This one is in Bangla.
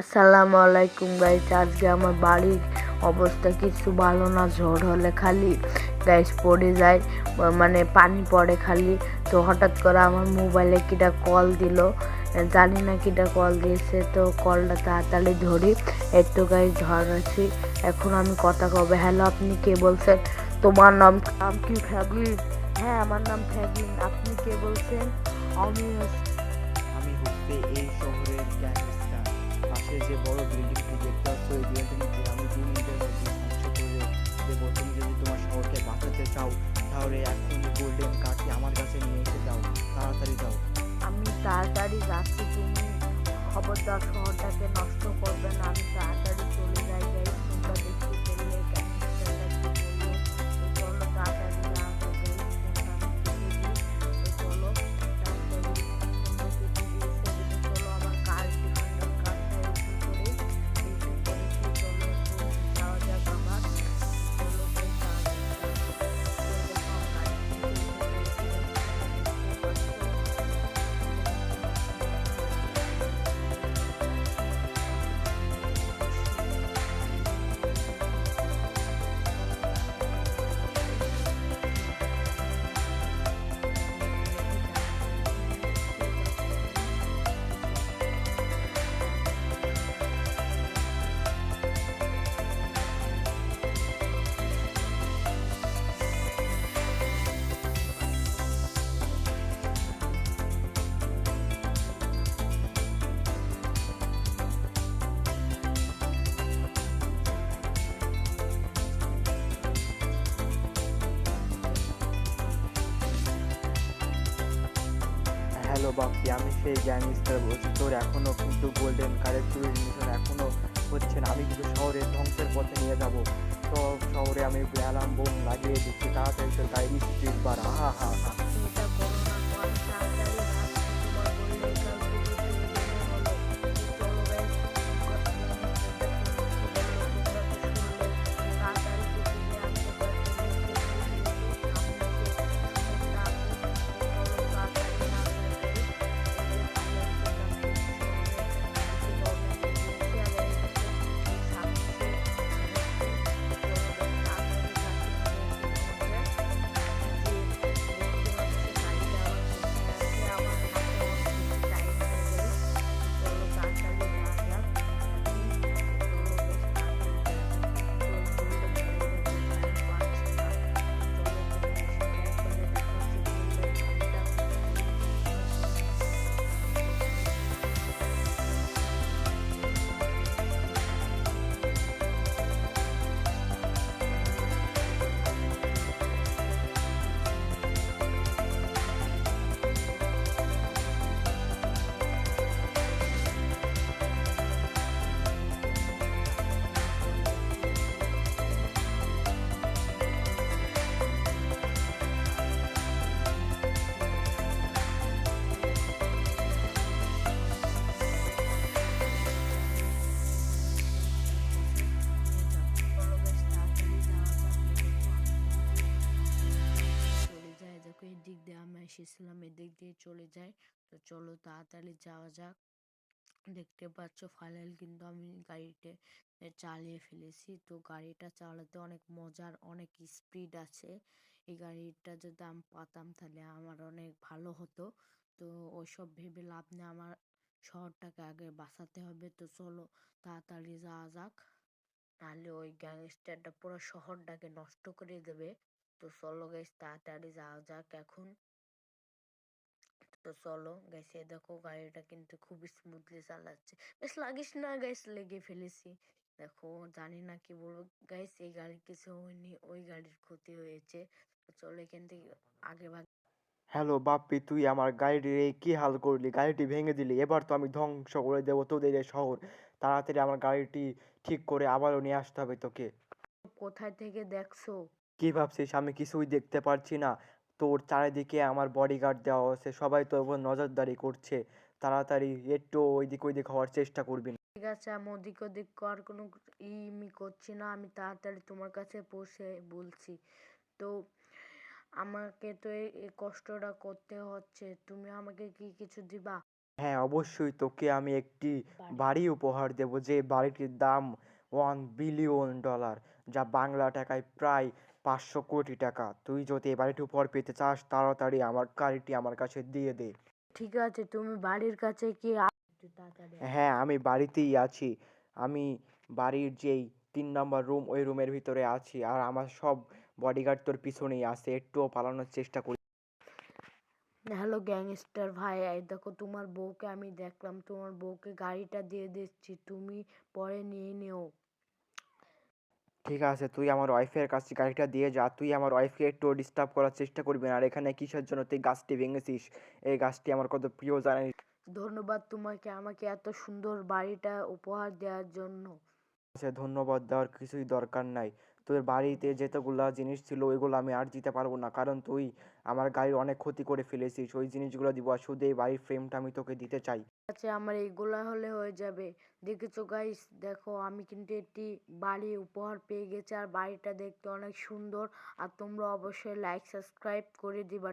আসসালামু আলাইকুম গাইস। আজকে আমার বাড়ির অবস্থা কিছু ভালো না। ঝড় হলে খালি গাইস পড়ে যায়, মানে পানি পড়ে খালি। তো হঠাৎ করে আমার মোবাইলে কিটা কল দিল, জানি না কিটা কল দিয়েছে। তো কলটা তাড়াতাড়ি ধরি, একটু গাইস ধরেছি। এখন আমি কথা কবে। হ্যালো, আপনি কে বলছেন? তোমার নাম নাম কি ফ্যাগলিন? হ্যাঁ, আমার নাম ফ্যাগলিন। আপনি কে বলছেন? আমি আমি হচ্ছে এই শহরের গ্যাংস্টার। পাশে যে বড় বিল্ডিংটি দেখতে পাচ্ছ, এই বিল্ডিংটি আমি 2 মিনিটের মধ্যে ধ্বংস করে দেবো। তুমি যদি তোমার শহরকে বাঁচাতে চাও তাহলে এখনই গোল্ডেন কার্ডটি আমার কাছে নিয়ে এসে দাও, তাড়াতাড়ি দাও। আমি তাড়াতাড়ি যাচ্ছি, তুমি খবরদার শহরটাকে নষ্ট করবে না। আমি তাড়াতাড়ি চলে যাই গাইস। তোমরা দেখতে পেলে ক্যানিস্টারটা কি বললো। তো চলো তাড়াতাড়ি যাওয়া যাক গাইস। ফোনটা আমি কেটে দিই। তো চলো তাড়াতাড়ি ফোনটা কেটে দিয়েছে। তো চলো আমার কার ডিফেন্ডার কারটা রেডি করে রেডি করেছি। চলো এখন যাওয়া যাক আবার। চলো গাইস যাওয়া যাক তাড়াতাড়ি। তো দেখো আমার গাড়িটি চলে গেছে গাইস। তোমরা দেখতে পাচ্ছ। হ্যালো বাপ্পি, আমি সেই গ্যাংস্টার বলছি। তোর এখনো কিন্তু গোল্ডেন কার্ডের চুরির মিশন এখনো হচ্ছে না। আমি কিন্তু শহরের ধ্বংসের পথে নিয়ে যাব। সব শহরে আমি অ্যালার্ম বোম লাগিয়ে দিচ্ছি। তাড়াতাড়ি তোর গাড়ির স্পিড বাড়া। হা হা হা। চিন্তা করো না, তো আমি তাড়াতাড়ি যাচ্ছি। তোমার গোল্ডেন কার্ডগুলো পেয়ে গেলে হলো। তো চলো গাইস, ম্যানেজারটা তুমি কি বললো তোমরা তো শুনলে। তাড়াতাড়ি যেতে যে আশেপাশে দেখে শুনে যেহেতু সামনে যে শহরটা আছে। তো চলো তাড়াতাড়ি যাওয়া যাক গাইস। এই যে সাইলেন্ট করলাম শহরে কিছু গভর্নমেন্ট এজেন্সি আর এর সাথে সামনে যে শহরটি। তো চলো গাইস তাড়াতাড়ি যাচ্ছি। আমি এখন তোমাকে যে বলছি মানুষের গাড়িটা আবার কোথায় আছে। আমার হাতে অনেক বেশি টাইম নেই গাইস। তো চলো তাড়াতাড়ি যাওয়া যাক এখন। তো চলো গাইস তাড়াতাড়ি যাওয়া যাক। তো গোল্ডেন গাড়িটা কোথায় আমি পাচ্ছি না। তো চলো তোমাদের সাথে একবারে দেখা হচ্ছে গোল্ডেন গাড়িটা কোথায় পেয়েছি আমি এখন। আমি প্রথমে নিয়ে যাও। চলো গাইস তাড়াতাড়ি যাওয়া যাক। এই দেখো আমি কিন্তু এদিক দিয়ে চলে যাই। দেখো এদিক দিয়ে আমি এসেছিলাম, এদিক দিয়ে চলে যাই। তো চলো তাড়াতাড়ি যাওয়া যাক। দেখতে পাচ্ছ ফাইনাল কিন্তু আমি গাড়িতে চালিয়ে ফেলেছি। তো গাড়িটা চালাতে অনেক মজার, অনেক স্পিড আছে। এই গাড়িটা যদি আমি পাতাম তাহলে আমার অনেক ভালো হতো। তো ওইসব ভেবে লাভ নেই, আমার শহরটাকে আগে বাঁচাতে হবে। তো চলো তাড়াতাড়ি যাওয়া যাক, নাহলে ওই গ্যাংস্টারটা পুরো শহরটাকে নষ্ট করে দেবে। তো চলো গাইস তাড়াতাড়ি যাওয়া যাক এখন। তো চলো গাইস, এই দেখো গাড়িটা কিন্তু খুব স্মুথলি চালাচ্ছে। বেশ লাগিস না গাইস, লেগে ফেলেছি। দেখো জানি না কি বলবো গাইস, এই গাড়ির কিছু হয়নি, ওই গাড়ির ক্ষতি হয়েছে। তো চলো এখান থেকে আগে ভাগ। হ্যালো বাপ্পি, তুই আমার গাড়ির এই কি হাল করলি? গাড়িটি ভেঙে দিলি। এবার তো আমি ধ্বংস করে দেবো তোদের এই শহর। তাড়াতাড়ি আমার গাড়িটি ঠিক করে আবারও নিয়ে আসতে হবে তোকে। কোথায় থেকে দেখছো? কি ভাবছিস আমি কিছুই দেখতে পারছি না? তোর চারিদিকে আমার বডিগার্ড দেওয়া আছে, সবাই তোর উপর নজরদারি করছে। তাড়াতাড়ি একটু ওইদিক ওইদিক হওয়ার চেষ্টা করবি না। ঠিক আছে, আমি ওদিক ওদিক কর কোনো ইমি করছি না। আমি তাড়াতাড়ি তোমার কাছে পৌঁছে বলছি। তো আমাকে তো এই কষ্টটা করতে হচ্ছে, তুমি আমাকে কি কিছু দিবা? হ্যাঁ, অবশ্যই তোকে আমি একটি বাড়ি বাড়ি উপহার দেব, যে বাড়িটির দাম $1 বিলিয়ন, যা বাংলা টাকায় প্রায় 500 কোটি টাকা। তুই যদি এই বাড়িটি উপহার পেতে চাস, তাড়াতাড়ি আমার গাড়িটি আমার কাছে দিয়ে দে। ঠিক আছে, তুমি বাড়ির কাছে কি একটু তাড়াতাড়ি হ্যাঁ, আমি বাড়িতেই আছি। আমি বাড়ির যেই 3 নম্বর রুম, ওই রুমের ভিতরে আছি, আর আমার সব বডিগার্ড তোর পিছনেই আছে, একটুও পালানোর চেষ্টা করি। হ্যালো গ্যাংস্টার ভাই, এই দেখো তোমার বউকে আমি দেখলাম, তোমার বউকে গাড়িটা দিয়ে দিচ্ছি, তুমি পরে নিয়ে নিও। ঠিক আছে, তুই আমার ওয়াইফের কাছে গাড়িটা দিয়ে যা। তুই আমার ওয়াইফকে একটু ডিস্টার্ব করার চেষ্টা করবি না। আর এখানে কিসের জন্য তুই গাছটি ভেঙেছিস? এই গাছটি আমার কত প্রিয় জানিস? ধন্যবাদ তোমাকে আমাকে এত সুন্দর বাড়িটা উপহার দেওয়ার জন্য। আছে, ধন্যবাদ দেওয়ার কিছুই দরকার নাই। তোর বাড়িতে যেতগুলা জিনিস ছিল ওইগুলো আমি আর দিতে পারবো না, কারণ তুই আমার গাড়ির অনেক ক্ষতি করে ফেলেছিস। ওই জিনিসগুলো দিব, আর শুধু এই বাড়ির ফ্রেমটা আমি তোকে দিতে চাই। আছে, আমার এইগুলা হলে হয়ে যাবে। দেখেছো গাইস, দেখো আমি কিন্তু একটি বাড়ি উপহার পেয়ে গেছি, আর বাড়িটা দেখতে অনেক সুন্দর। আর তোমরা অবশ্যই লাইক সাবস্ক্রাইব করে দিবা।